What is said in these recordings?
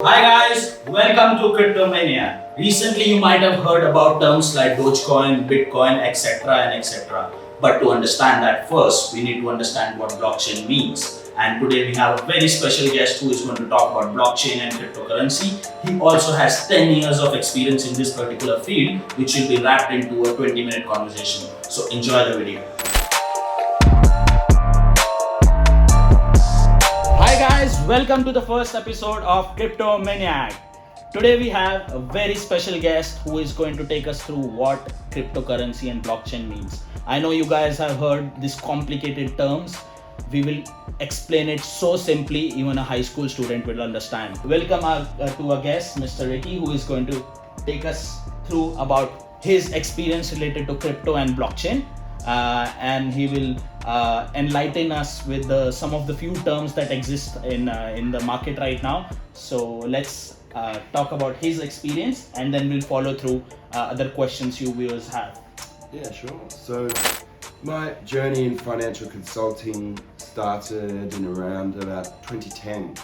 Hi guys, welcome to Cryptomania. Recently you might have heard about terms like Dogecoin, Bitcoin, etc. and etc. But to understand that first, we need to understand what blockchain means. And today we have a very special guest who is going to talk about blockchain and cryptocurrency. He also has 10 years of experience in this particular field, which will be wrapped into a 20-minute conversation. So enjoy the video. Hi guys, welcome to the first episode of Cryptomania. Today we have a very special guest who is going to take us through what cryptocurrency and blockchain means. I know you guys have heard these complicated terms. We will explain it so simply even a high school student will understand. Welcome to our guest, Mr. Ricky, who is going to take us through about his experience related to crypto and blockchain. And he will enlighten us with some of the few terms that exist in the market right now. So let's talk about his experience, and then we'll follow through other questions you viewers have. Yeah, sure. So my journey in financial consulting started in around about 2010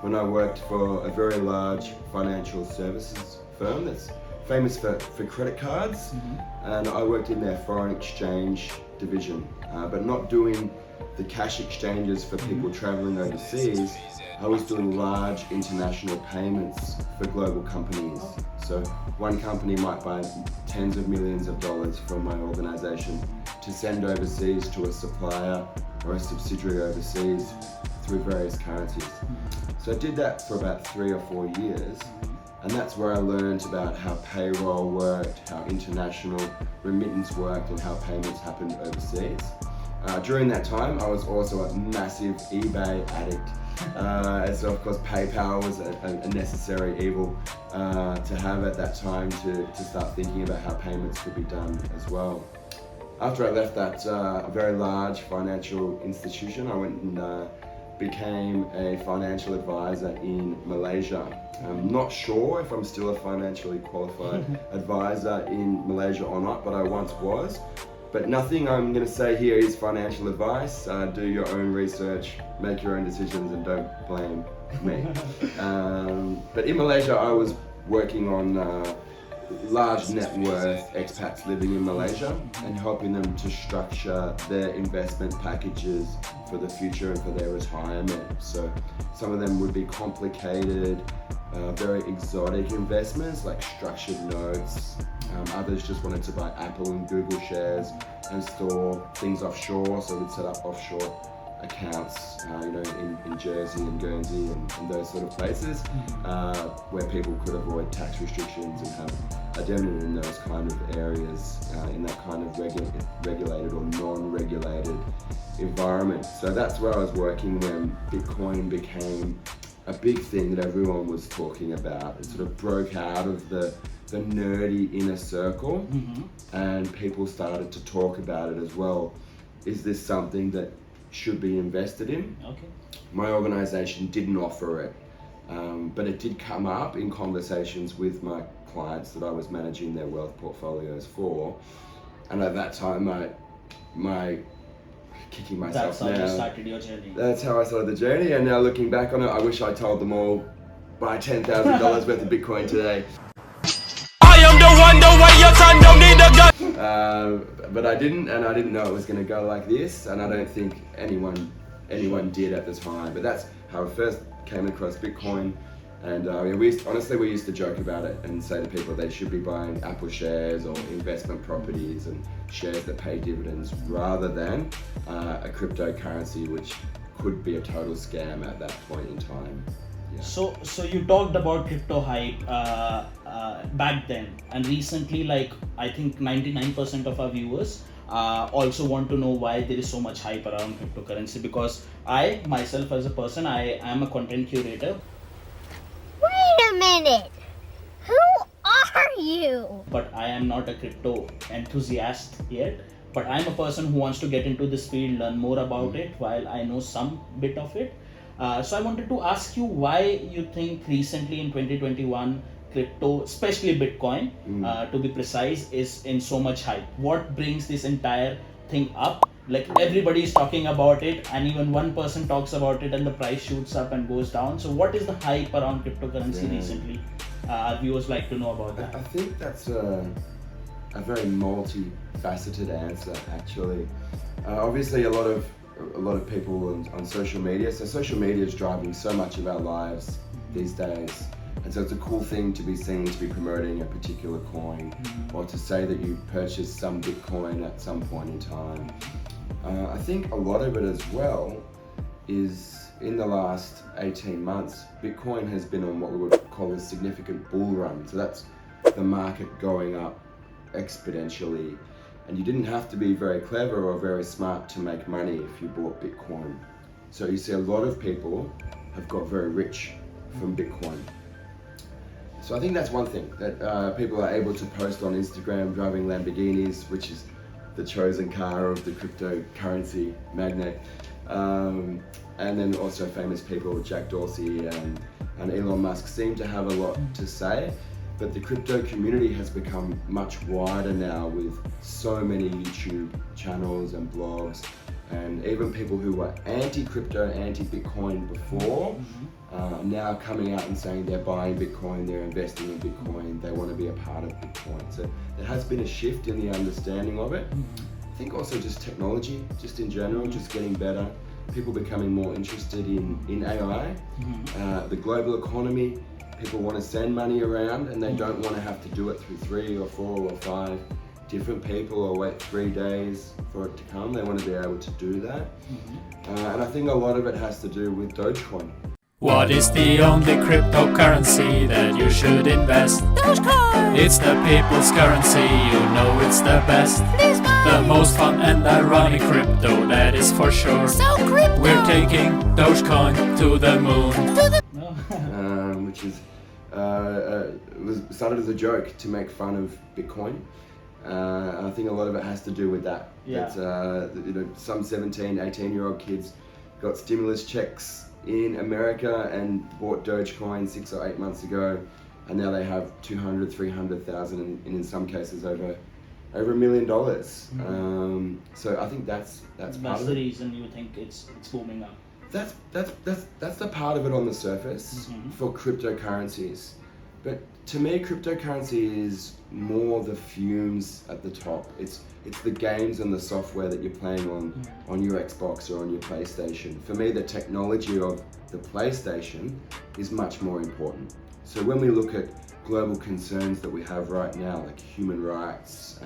when I worked for a very large financial services firm that's famous for credit cards, and I worked in their foreign exchange division, but not doing the cash exchanges for people traveling overseas. I was doing large international payments for global companies. So one company might buy tens of millions of dollars from my organization to send overseas to a supplier or a subsidiary overseas through various currencies. So I did that for about 3 or 4 years. And that's where I learned about how payroll worked, how international remittance worked, and how payments happened overseas. During that time, I was also a massive eBay addict. So of course PayPal was a necessary evil to have at that time to start thinking about how payments could be done as well. After I left that very large financial institution, I went and became a financial advisor in Malaysia. I'm not sure if I'm still a financially qualified advisor in Malaysia or not, but I once was. But nothing I'm going to say here is financial advice. Do your own research, make your own decisions, and don't blame me. But in Malaysia, I was working on large net worth expats living in Malaysia and helping them to structure their investment packages for the future and for their retirement. So some of them would be complicated, very exotic investments like structured notes. Others just wanted to buy Apple and Google shares and store things offshore, so we'd set up offshore accounts, in Jersey and Guernsey and those sort of places, where people could avoid tax restrictions and have identity in those kind of areas, in that kind of regulated or non-regulated environment. So that's where I was working when Bitcoin became a big thing that everyone was talking about. It sort of broke out of the nerdy inner circle, and people started to talk about it as well. Is this something that should be invested in? Okay. My organization didn't offer it, but it did come up in conversations with my clients that I was managing their wealth portfolios for. And at that time, my kicking myself now. That's how you started your journey. That's how I started the journey, and now looking back on it, I wish I told them all buy $10,000 worth of Bitcoin today. I am the one, the way your son don't need a gun. But I didn't, and I didn't know it was going to go like this, and I don't think anyone did at the time. But that's how I first came across Bitcoin, and we used to joke about it and say to people they should be buying Apple shares or investment properties and shares that pay dividends rather than a cryptocurrency, which could be a total scam at that point in time. Yeah. So you talked about crypto hype back then, and recently, like I think 99% of our viewers also want to know why there is so much hype around cryptocurrency, because I myself as a person, I am a content curator. Wait a minute! Who are you? But I am not a crypto enthusiast yet. But I'm a person who wants to get into this field, learn more about it while I know some bit of it. So I wanted to ask you why you think recently in 2021 crypto, especially Bitcoin, to be precise, is in so much hype. What brings this entire thing up like everybody is talking about it, and even one person talks about it and the price shoots up and goes down. So what is the hype around cryptocurrency Yeah. recently? Our viewers like to know about that. I think that's a very multifaceted answer, actually. Obviously, a lot of people on social media. So social media is driving so much of our lives these days, and so it's a cool thing to be seen to be promoting a particular coin, or to say that you purchased some Bitcoin at some point in time. I think a lot of it as well is in the last 18 months, Bitcoin has been on what we would call a significant bull run. So that's the market going up exponentially. And you didn't have to be very clever or very smart to make money if you bought Bitcoin. So you see a lot of people have got very rich from Bitcoin. So I think that's one thing, that people are able to post on Instagram driving Lamborghinis, which is the chosen car of the cryptocurrency magnate. And then also famous people, Jack Dorsey and Elon Musk, seem to have a lot to say. But the crypto community has become much wider now, with so many YouTube channels and blogs, and even people who were anti-crypto, anti-Bitcoin before, now coming out and saying they're buying Bitcoin, they're investing in Bitcoin, they want to be a part of Bitcoin. So there has been a shift in the understanding of it. I think also just technology, just in general, just getting better. People becoming more interested in AI, the global economy. People want to send money around, and they don't want to have to do it through 3 or 4 or 5 different people, or wait 3 days for it to come. They want to be able to do that. And I think a lot of it has to do with Dogecoin. What is the only cryptocurrency that you should invest? Dogecoin! It's the people's currency, you know it's the best. The most fun and ironic crypto, that is for sure. So crypto. We're taking Dogecoin to the moon. Which is was started as a joke to make fun of Bitcoin. And I think a lot of it has to do with that. Yeah. That some 17, 18-year-old kids got stimulus checks in America and bought Dogecoin 6 or 8 months ago, and now they have 200, 300,000, and in some cases over $1 million. So I think that's part That's of the it. reason you think it's booming up. That's the part of it on the surface for cryptocurrencies. But to me, cryptocurrency is more the fumes at the top. It's the games and the software that you're playing on your Xbox or on your PlayStation. For me, the technology of the PlayStation is much more important. So when we look at global concerns that we have right now, like human rights,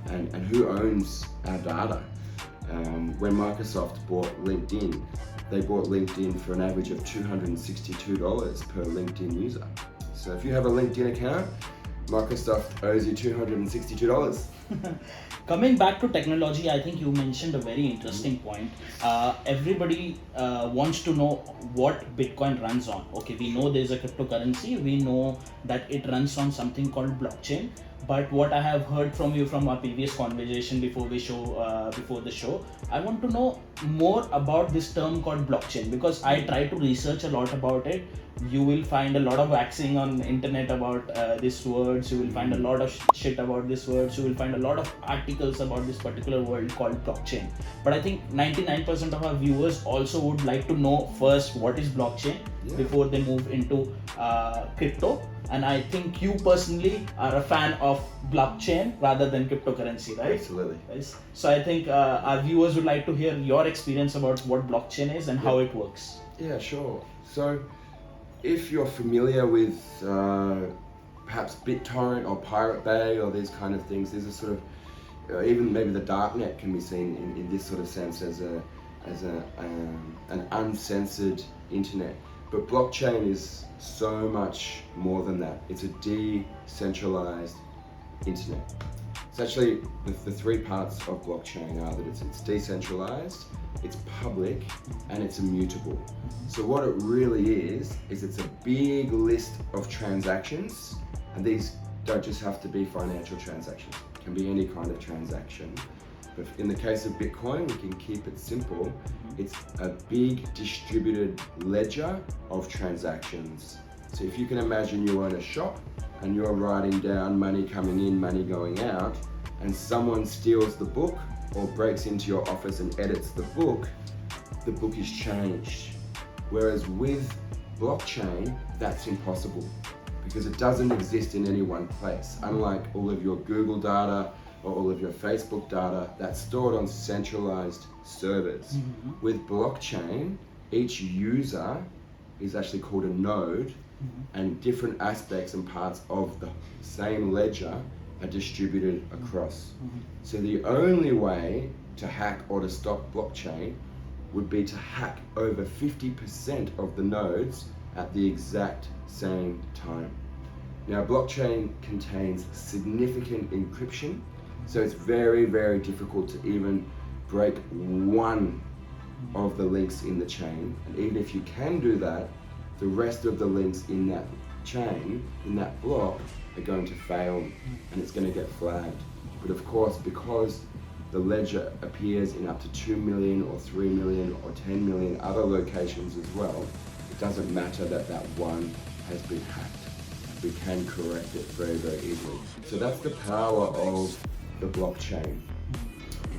and who owns our data. When Microsoft bought LinkedIn, they bought LinkedIn for an average of $262 per LinkedIn user. So if you have a LinkedIn account, Microsoft owes you $262. Coming back to technology, I think you mentioned a very interesting point. Everybody wants to know what Bitcoin runs on. Okay, we know there's a cryptocurrency, we know that it runs on something called blockchain. But what I have heard from you from our previous conversation before the show, I want to know more about this term called blockchain, because I try to research a lot about it. You will find a lot of waxing on the internet about these words. You will find a lot of shit about these words. You will find a lot of articles about this particular word called blockchain. But I think 99% of our viewers also would like to know first what is blockchain before they move into crypto. And I think you personally are a fan of blockchain rather than cryptocurrency, right? Absolutely. Yes. So I think our viewers would like to hear your experience about what blockchain is and how it works. Yeah, sure. So if you're familiar with perhaps BitTorrent or Pirate Bay or these kind of things, there's a sort of, even maybe the darknet can be seen in this sort of sense as an uncensored internet. But blockchain is so much more than that. It's a decentralized internet. It's actually the 3 parts of blockchain are that it's decentralized, it's public, and it's immutable. So what it really is it's a big list of transactions, and these don't just have to be financial transactions. It can be any kind of transaction. But in the case of Bitcoin, we can keep it simple. It's a big distributed ledger of transactions. So if you can imagine you own a shop and you're writing down money coming in, money going out, and someone steals the book or breaks into your office and edits the book is changed. Whereas with blockchain, that's impossible because it doesn't exist in any one place. Unlike all of your Google data or all of your Facebook data, that's stored on centralized servers. With blockchain, each user is actually called a node, and different aspects and parts of the same ledger are distributed across. So the only way to hack or to stop blockchain would be to hack over 50% of the nodes at the exact same time. Now, blockchain contains significant encryption, so it's very, very difficult to even break one of the links in the chain. And even if you can do that, the rest of the links in that chain, in that block, are going to fail and it's going to get flagged. But of course, because the ledger appears in up to 2 million or 3 million or 10 million other locations as well, it doesn't matter that that one has been hacked. We can correct it very, very easily. So that's the power of the blockchain.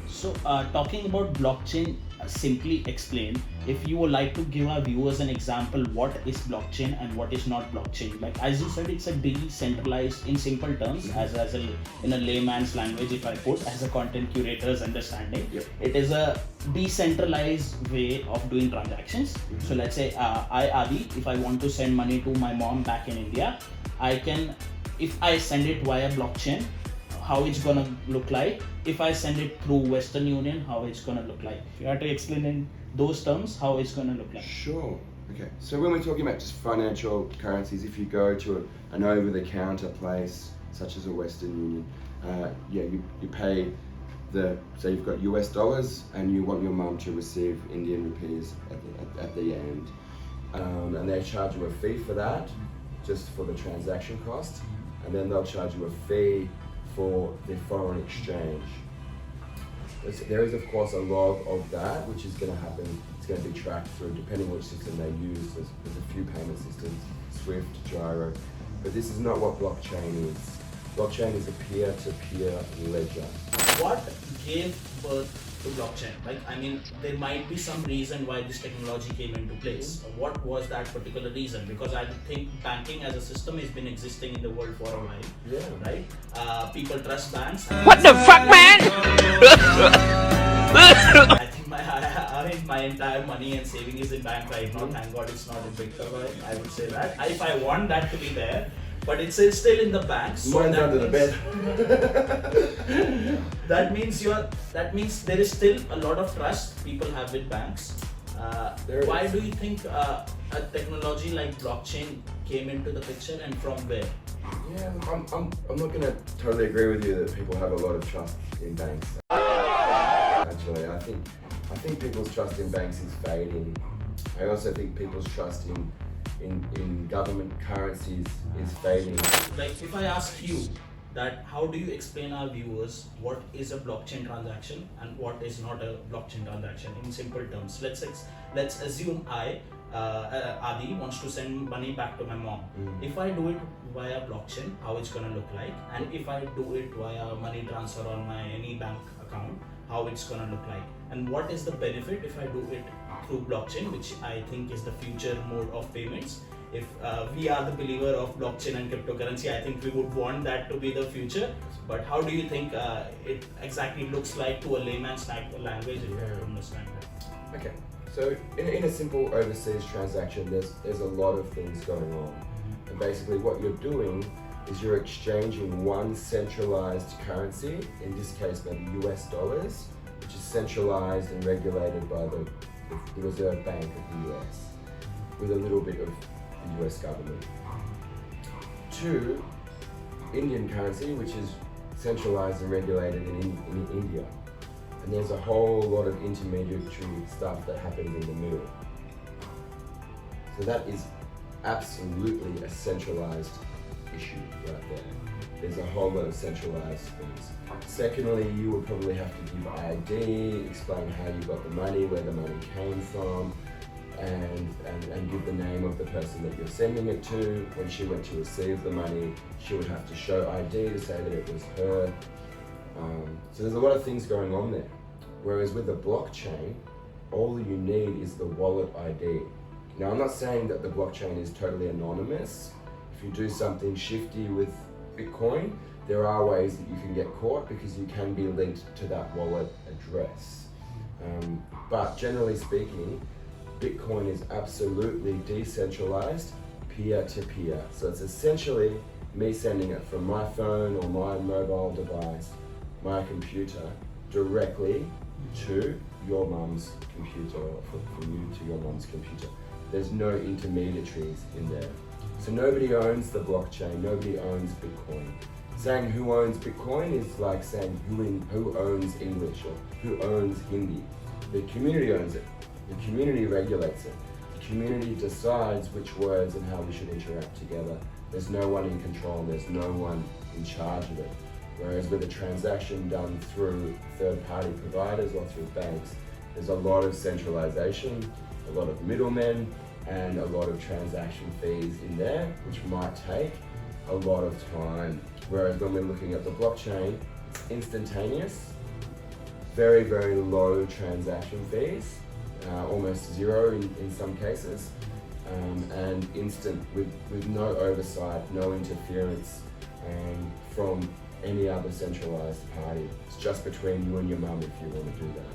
So talking about blockchain, simply explain, if you would like to give our viewers an example, what is blockchain and what is not blockchain? Like as you said, it's a decentralized, in simple terms, in a layman's language, if I put as a content curator's understanding, it is a decentralized way of doing transactions. So let's say I, Adi, if I want to send money to my mom back in India, I can, if I send it via blockchain, how it's gonna look like. If I send it through Western Union, how it's gonna look like. If you have to explain in those terms, how it's gonna look like. Sure. Okay. So when we're talking about just financial currencies, if you go to an over-the-counter place such as a Western Union, you pay say you've got US dollars and you want your mum to receive Indian rupees at the end, and they charge you a fee for that, just for the transaction cost, and then they'll charge you a fee for the foreign exchange. There is of course a log of that which is going to happen. It's going to be tracked through, depending which system they use. There's a few payment systems, Swift, Gyro, but this is not what blockchain is. Blockchain is a peer-to-peer ledger. What gave birth to blockchain? Like, I mean, there might be some reason why this technology came into place. What was that particular reason? Because I think banking as a system has been existing in the world for a while. Yeah. Right? People trust banks. What the fuck, man? I think my entire money and saving is in bank right now. Thank God it's not in Bitcoin. I would say that. If I want that to be there, but it's still in the bank. So mine's under the bed. that means there is still a lot of trust people have with banks. Why do you think a technology like blockchain came into the picture, and from where? Yeah, I'm not going to totally agree with you that people have a lot of trust in banks. Actually, I think people's trust in banks is fading. I also think people's trust in government currencies is fading. Like, if I ask you that, how do you explain our viewers what is a blockchain transaction and what is not a blockchain transaction in simple terms? Let's assume Adi wants to send money back to my mom. If I do it via blockchain, how it's gonna look like, and if I do it via money transfer on my any bank account, how it's gonna look like, and what is the benefit if I do it through blockchain, which I think is the future mode of payments. If we are the believer of blockchain and cryptocurrency, I think we would want that to be the future. But how do you think it exactly looks like to a layman's language, if you understand that? Okay, so in a simple overseas transaction, there's a lot of things going on. And basically what you're doing is you're exchanging one centralized currency, in this case maybe US dollars, which is centralized and regulated by the Reserve Bank of the US, with a little bit of the US government, to Indian currency, which is centralized and regulated in India. And there's a whole lot of intermediary stuff that happens in the middle. So that is absolutely a centralized issue right there. There's a whole lot of centralized things. Secondly, you would probably have to give ID, explain how you got the money, where the money came from, and give the name of the person that you're sending it to. When she went to receive the money, she would have to show ID to say that it was her. So there's a lot of things going on there. Whereas with the blockchain, all you need is the wallet ID. Now, I'm not saying that the blockchain is totally anonymous. If you do something shifty with Bitcoin, there are ways that you can get caught because you can be linked to that wallet address. But generally speaking, Bitcoin is absolutely decentralized, peer-to-peer. So it's essentially me sending it from my phone or my mobile device, my computer, directly to your mum's computer, or from you to your mum's computer. There's no intermediaries in there. So nobody owns the blockchain, nobody owns Bitcoin. Saying who owns Bitcoin is like saying who owns English or who owns Hindi. The community owns it. The community regulates it. The community decides which words and how we should interact together. There's no one in control, there's no one in charge of it. Whereas with a transaction done through third-party providers or through banks, there's a lot of centralization, a lot of middlemen, and a lot of transaction fees in there, which might take a lot of time. Whereas when we're looking at the blockchain, it's instantaneous, very, very low transaction fees, almost zero in some cases, and instant with no oversight, no interference from any other centralized party. It's just between you and your mum if you want to do that.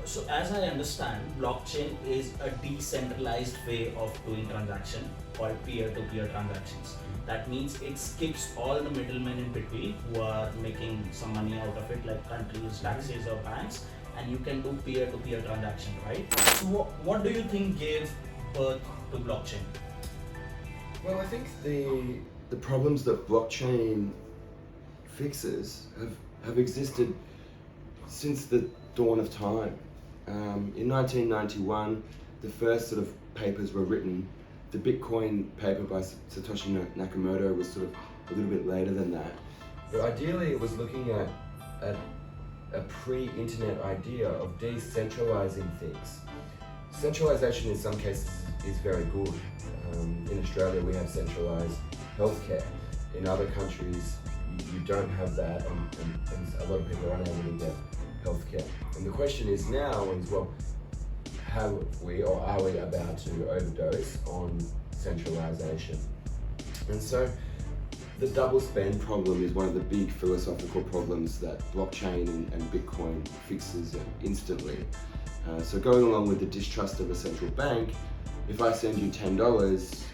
So as I understand, blockchain is a decentralized way of doing transaction called peer-to-peer transactions. That means it skips all the middlemen in between who are making some money out of it, like countries, taxes, or banks, and you can do peer-to-peer transaction, right? So what do you think gave birth to blockchain? Well, I think the problems that blockchain fixes have existed since the dawn of time. In 1991, the first sort of papers were written. The Bitcoin paper by Satoshi Nakamoto was sort of a little bit later than that. But ideally, it was looking at a pre-internet idea of decentralizing things. Centralization in some cases is very good. In Australia, we have centralized healthcare. In other countries, you don't have that, and a lot of people are unable to get healthcare. And the question is now is, well, have we or are we about to overdose on centralization? And so the double spend problem is one of the big philosophical problems that blockchain and Bitcoin fixes instantly. So going along with the distrust of a central bank, if I send you $10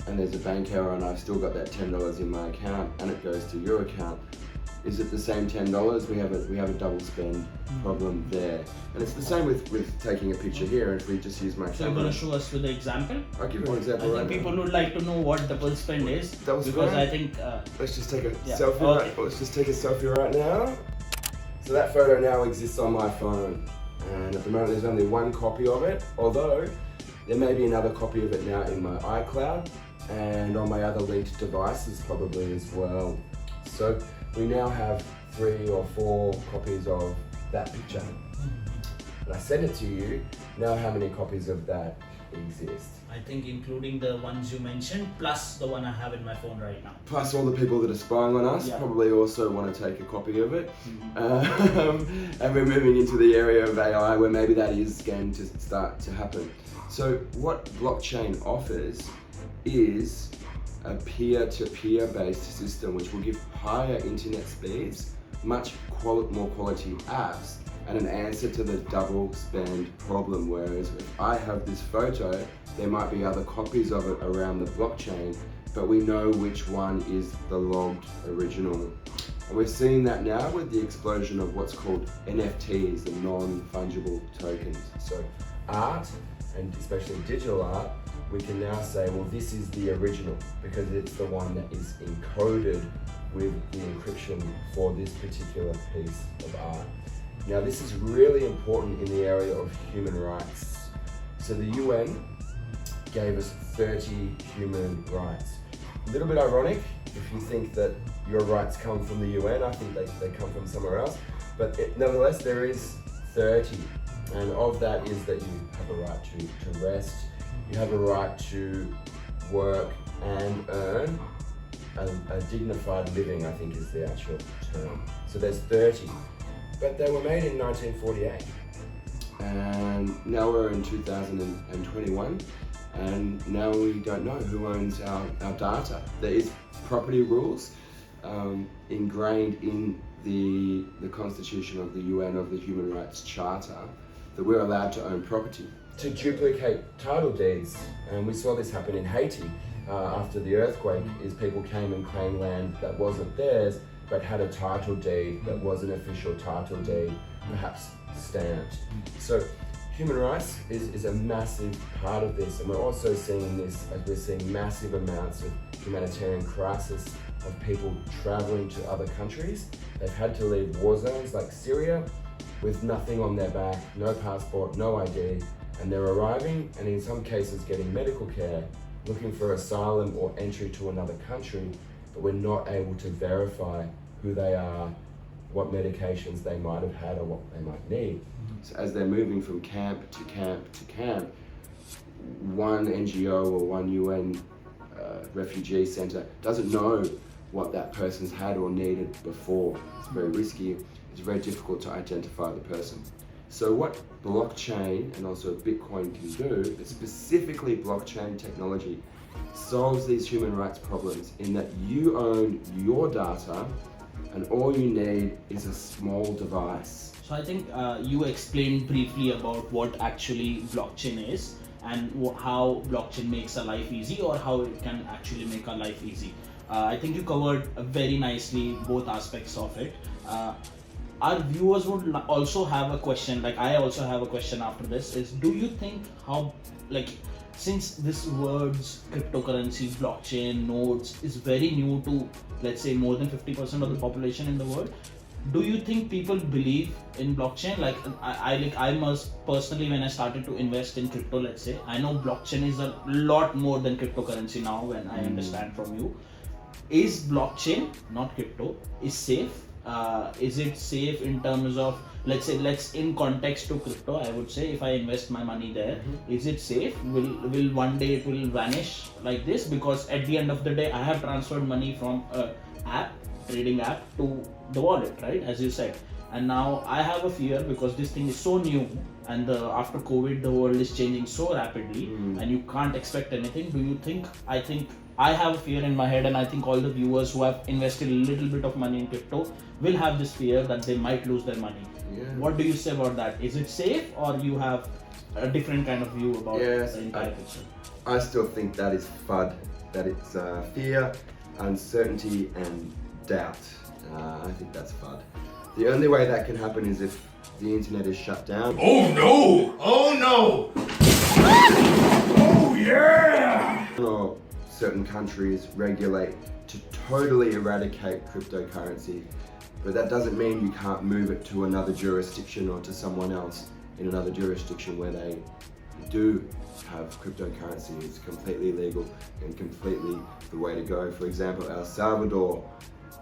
and there's a bank error and I've still got that $10 in my account and it goes to your account, is it the same $10? We have a double spend problem there. And it's the same with taking a picture here. If we just use my camera. So you're going to show us with the example? I'll give you an example I think people would like to know what double spend is. Double because spend? I think... let's just take a yeah. selfie. Okay. Right, let's just take a selfie right now. So that photo now exists on my phone. And at the moment there's only one copy of it, although there may be another copy of it now in my iCloud and on my other linked devices probably as well. So we now have 3 or 4 copies of that picture. And I send it to you. Now how many copies of that exist? I think including the ones you mentioned, plus the one I have in my phone right now. Plus all the people that are spying on us probably also want to take a copy of it. And we're moving into the area of AI where maybe that is going to start to happen. So what blockchain offers is a peer-to-peer based system which will give higher internet speeds, much more quality apps, and an answer to the double spend problem. Whereas if I have this photo, there might be other copies of it around the blockchain, but we know which one is the logged original. And we're seeing that now with the explosion of what's called NFTs, the non-fungible tokens. So art, and especially digital art, we can now say, well, this is the original because it's the one that is encoded with the encryption for this particular piece of art. Now, this is really important in the area of human rights. So the UN gave us 30 human rights. A little bit ironic if you think that your rights come from the UN. I think they come from somewhere else. But nevertheless, there is 30. And of that is that you have a right to rest, you have a right to work and earn a dignified living, I think is the actual term. So there's 30, but they were made in 1948. And now we're in 2021, and now we don't know who owns our data. There is property rules ingrained in the Constitution of the UN, of the Human Rights Charter, that we're allowed to own property. To duplicate title deeds, and we saw this happen in Haiti after the earthquake, is people came and claimed land that wasn't theirs, but had a title deed that was an official title deed, perhaps stamped. So human rights is a massive part of this, and we're also seeing this as we're seeing massive amounts of humanitarian crisis of people traveling to other countries. They've had to leave war zones like Syria with nothing on their back, no passport, no ID, and they're arriving and in some cases getting medical care, looking for asylum or entry to another country, but we're not able to verify who they are, what medications they might have had or what they might need. So as they're moving from camp to camp to camp, one NGO or one UN refugee centre doesn't know what that person's had or needed before. It's very risky, it's very difficult to identify the person. So what blockchain and also Bitcoin can do, specifically blockchain technology, solves these human rights problems in that you own your data and all you need is a small device. So I think you explained briefly about what actually blockchain is and how blockchain makes our life easy, or how it can actually make our life easy. I think you covered very nicely both aspects of it. Our viewers would also have a question, like I also have a question after this, is do you think how, like, since this words cryptocurrency, blockchain, nodes is very new to, let's say, more than 50% of the population in the world, do you think people believe in blockchain? Like I must personally, when I started to invest in crypto, let's say, I know blockchain is a lot more than cryptocurrency now when I understand from you. Is blockchain, not crypto, is safe? Is it safe in terms of, let's in context to crypto, I would say, if I invest my money there, is it safe? Will one day it will vanish like this? Because at the end of the day, I have transferred money from a trading app to the wallet, right, as you said, and now I have a fear because this thing is so new, and after COVID the world is changing so rapidly, and you can't expect anything. Do you think, I have a fear in my head, and I think all the viewers who have invested a little bit of money in crypto will have this fear that they might lose their money. What do you say about that? Is it safe, or you have a different kind of view about the entire picture? I still think that is FUD, that it's fear, uncertainty and doubt. I think that's FUD. The only way that can happen is if the internet is shut down. Oh no! Oh no! Oh yeah! Or certain countries regulate to totally eradicate cryptocurrency, but that doesn't mean you can't move it to another jurisdiction or to someone else in another jurisdiction where they do have cryptocurrency. It's completely legal and completely the way to go. For example, El Salvador,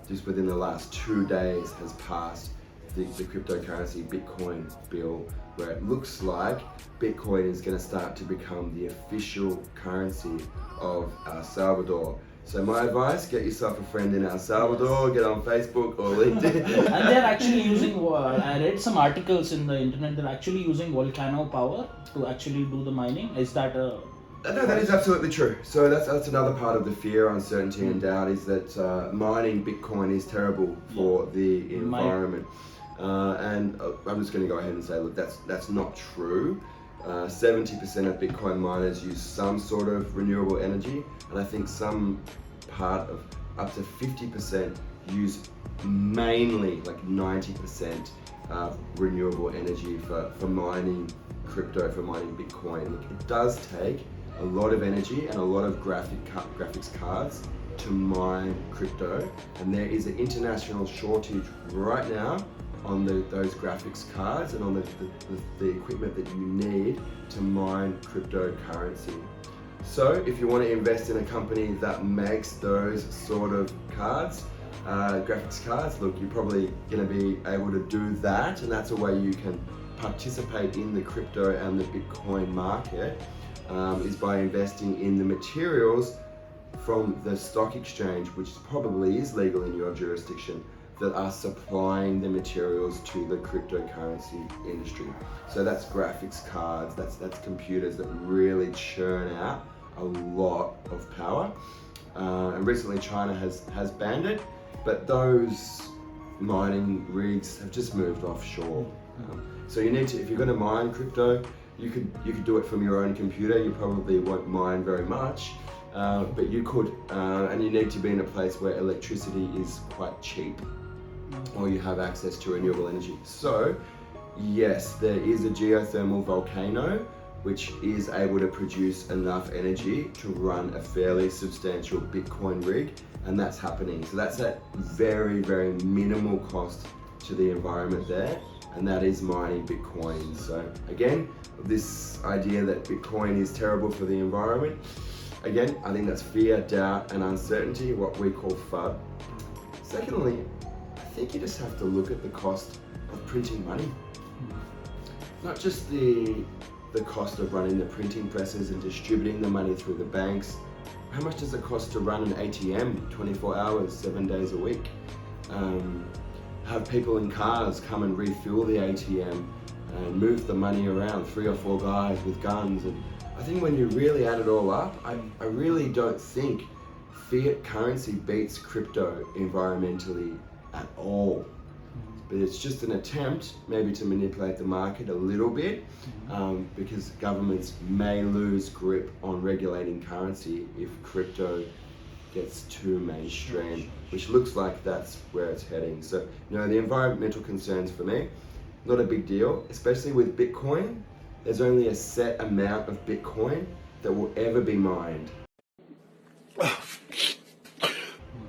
just within the last 2 days, has passed the cryptocurrency Bitcoin bill, where it looks like Bitcoin is going to start to become the official currency of El Salvador. So my advice, get yourself a friend in El Salvador, get on Facebook or LinkedIn. And they're actually using, I read some articles in the internet, they're actually using volcano power to actually do the mining. Is that a... No, that is absolutely true. So that's another part of the fear, uncertainty and doubt, is that mining Bitcoin is terrible for the environment. And I'm just going to go ahead and say, look, that's not true. 70% of Bitcoin miners use some sort of renewable energy, and I think some part of up to 50% use mainly like 90% renewable energy for mining crypto, for mining Bitcoin. Look, it does take a lot of energy and a lot of graphics cards to mine crypto, and there is an international shortage right now on those graphics cards and on the equipment that you need to mine cryptocurrency. So if you want to invest in a company that makes those sort of cards, graphics cards, look, you're probably going to be able to do that, and that's a way you can participate in the crypto and the Bitcoin market, is by investing in the materials from the stock exchange, which probably is legal in your jurisdiction, that are supplying the materials to the cryptocurrency industry. So that's graphics cards, that's computers that really churn out a lot of power. And recently China has banned it, but those mining rigs have just moved offshore. So you need to, if you're going to mine crypto, you could do it from your own computer. You probably won't mine very much, but you could, and you need to be in a place where electricity is quite cheap, or you have access to renewable energy. So yes, there is a geothermal volcano which is able to produce enough energy to run a fairly substantial Bitcoin rig, and that's happening. So that's at very, very minimal cost to the environment there, and that is mining Bitcoin. So again, this idea that Bitcoin is terrible for the environment, again, I think that's fear, doubt, and uncertainty, what we call FUD. Secondly, I think you just have to look at the cost of printing money. Not just the cost of running the printing presses and distributing the money through the banks. How much does it cost to run an ATM 24 hours, 7 days a week? Have people in cars come and refuel the ATM and move the money around, 3 or 4 guys with guns. And I think when you really add it all up, I really don't think fiat currency beats crypto environmentally at all. But it's just an attempt maybe to manipulate the market a little bit, because governments may lose grip on regulating currency if crypto gets too mainstream, which looks like that's where it's heading. So, the environmental concerns for me, not a big deal, especially with Bitcoin. There's only a set amount of Bitcoin that will ever be mined.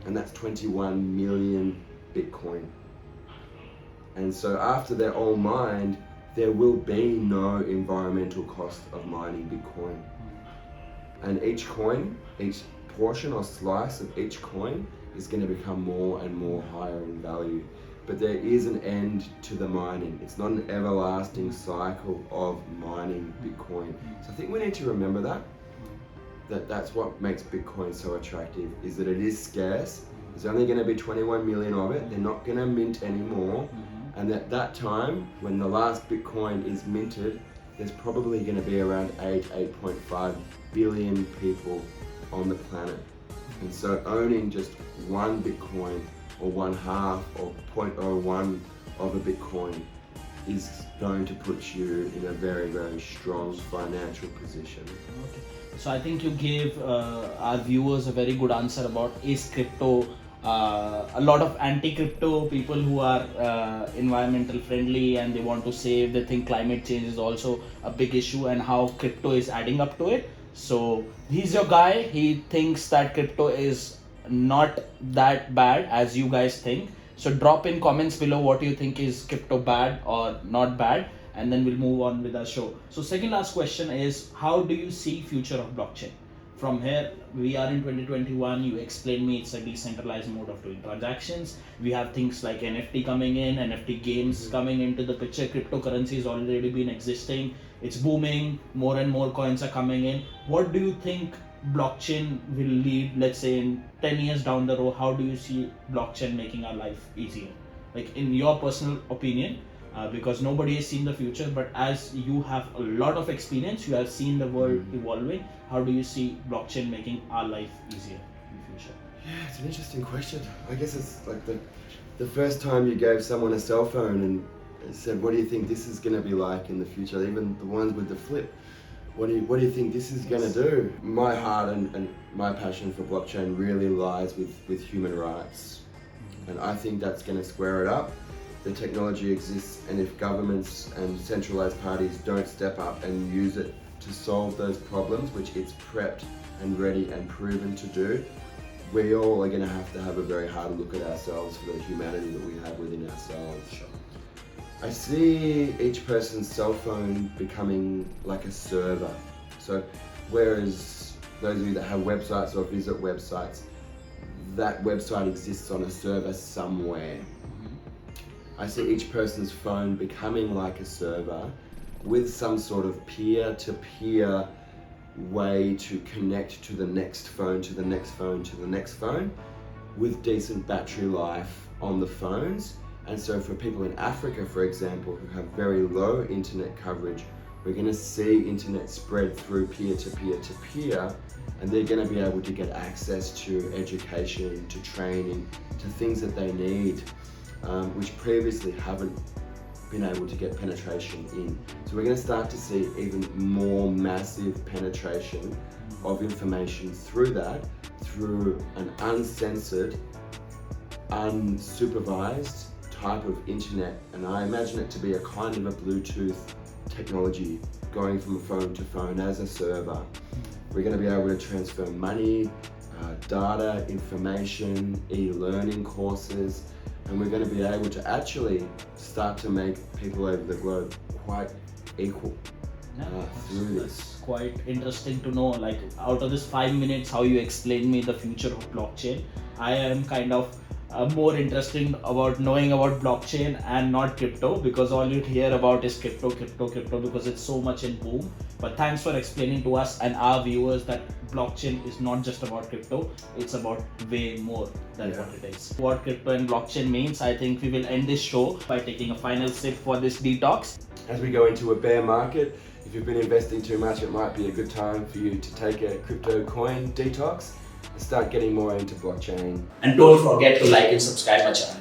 And that's 21 million Bitcoin. And so after they're all mined, there will be no environmental cost of mining Bitcoin. And each coin, each portion or slice of each coin is going to become more and more higher in value. But there is an end to the mining. It's not an everlasting cycle of mining Bitcoin. So I think we need to remember that's what makes Bitcoin so attractive, is that it is scarce. There's only going to be 21 million of it. They're not going to mint anymore. And at that time, when the last Bitcoin is minted, there's probably going to be around 8.5 billion people on the planet. And so owning just one Bitcoin or 1/2 or 0.01 of a Bitcoin is going to put you in a very, very strong financial position. Okay. So I think you gave our viewers a very good answer about is crypto. A lot of anti-crypto people who are environmental friendly and they want to save, they think climate change is also a big issue and how crypto is adding up to it. So he's your guy. He thinks that crypto is not that bad as you guys think. So drop in comments below what you think, is crypto bad or not bad, and then we'll move on with our show. So second last question is, how do you see future of blockchain? From here, we are in 2021, you explained me it's a decentralized mode of doing transactions. We have things like NFT coming in, NFT games coming into the picture. Cryptocurrency has already been existing. It's booming, more and more coins are coming in. What do you think blockchain will lead, let's say in 10 years down the road? How do you see blockchain making our life easier? Like in your personal opinion, because nobody has seen the future, but as you have a lot of experience, you have seen the world evolving. How do you see blockchain making our life easier in the future? Yeah, it's an interesting question. I guess it's like the first time you gave someone a cell phone and said, what do you think this is going to be like in the future? Even the ones with the flip. What do you think this is going to do? My heart and my passion for blockchain really lies with human rights. And I think that's going to square it up. The technology exists, and if governments and centralized parties don't step up and use it to solve those problems, which it's prepped and ready and proven to do, we all are going to have a very hard look at ourselves for the humanity that we have within ourselves. I see each person's cell phone becoming like a server. So whereas those of you that have websites or visit websites, that website exists on a server somewhere. I see each person's phone becoming like a server with some sort of peer-to-peer way to connect to the next phone, to the next phone, to the next phone, with decent battery life on the phones. And so for people in Africa, for example, who have very low internet coverage, we're going to see internet spread through peer-to-peer to peer, and they're going to be able to get access to education, to training, to things that they need, which previously haven't been able to get penetration in. So we're going to start to see even more massive penetration of information through that, through an uncensored, unsupervised type of internet. And I imagine it to be a kind of a Bluetooth technology going from phone to phone as a server. We're going to be able to transfer money, data, information, e-learning courses, and we're going to be able to actually start to make people over the globe quite equal through this. It's quite interesting to know, like, out of this 5 minutes, how you explained me the future of blockchain. I am kind of more interested about knowing about blockchain and not crypto, because all you hear about is crypto because it's so much in boom. But thanks for explaining to us and our viewers that blockchain is not just about crypto, it's about way more than what it is. What crypto and blockchain means, I think we will end this show by taking a final sip for this detox. As we go into a bear market, if you've been investing too much, it might be a good time for you to take a crypto coin detox and start getting more into blockchain. And don't forget to like and subscribe my channel.